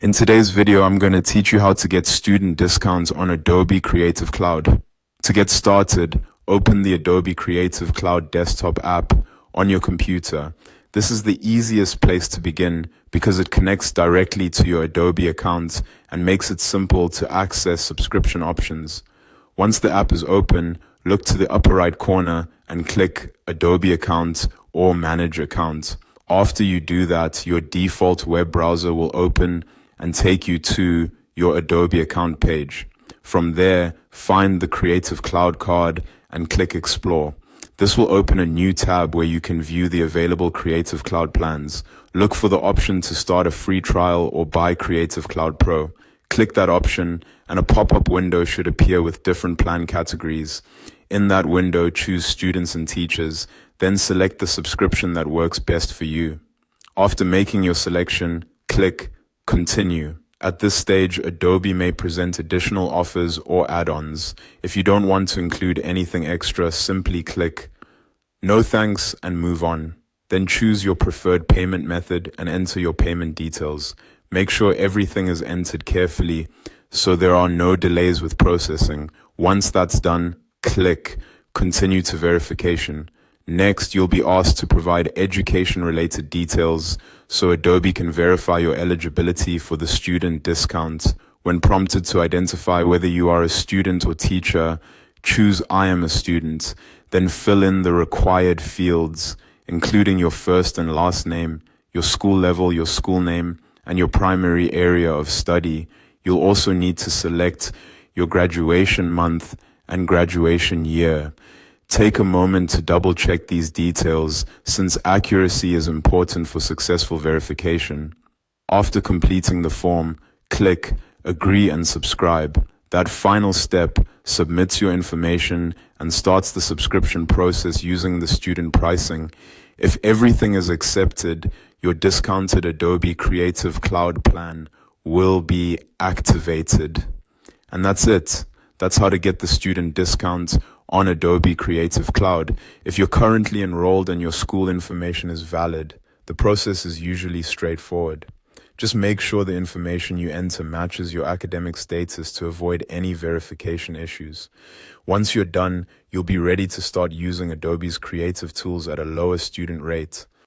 In today's video, I'm going to teach you how to get student discounts on Adobe Creative Cloud. To get started, open the Adobe Creative Cloud desktop app on your computer. This is the easiest place to begin because it connects directly to your Adobe account and makes it simple to access subscription options. Once the app is open, look to the upper right corner and click Adobe Account or Manage Account. After you do that, your default web browser will open and take you to your Adobe account page. From there, find the Creative Cloud card and click Explore. This will open a new tab where you can view the available Creative Cloud plans. Look for the option to start a free trial or buy Creative Cloud Pro. Click that option and a pop-up window should appear with different plan categories. In that window, choose Students and Teachers, then select the subscription that works best for you. After making your selection, click Continue. At this stage, Adobe may present additional offers or add-ons. If you don't want to include anything extra, simply click No Thanks and move on. Then choose your preferred payment method and enter your payment details. Make sure everything is entered carefully so there are no delays with processing. Once that's done, click Continue to Verification. Next, you'll be asked to provide education-related details so Adobe can verify your eligibility for the student discount. When prompted to identify whether you are a student or teacher, choose I am a student, then fill in the required fields, including your first and last name, your school level, your school name, and your primary area of study. You'll also need to select your graduation month and graduation year. Take a moment to double-check these details since accuracy is important for successful verification. After completing the form, click Agree and Subscribe. That final step submits your information and starts the subscription process using the student pricing. If everything is accepted, your discounted Adobe Creative Cloud plan will be activated. And that's it. That's how to get the student discount on Adobe Creative Cloud. If you're currently enrolled and your school information is valid, the process is usually straightforward. Just make sure the information you enter matches your academic status to avoid any verification issues. Once you're done, you'll be ready to start using Adobe's creative tools at a lower student rate.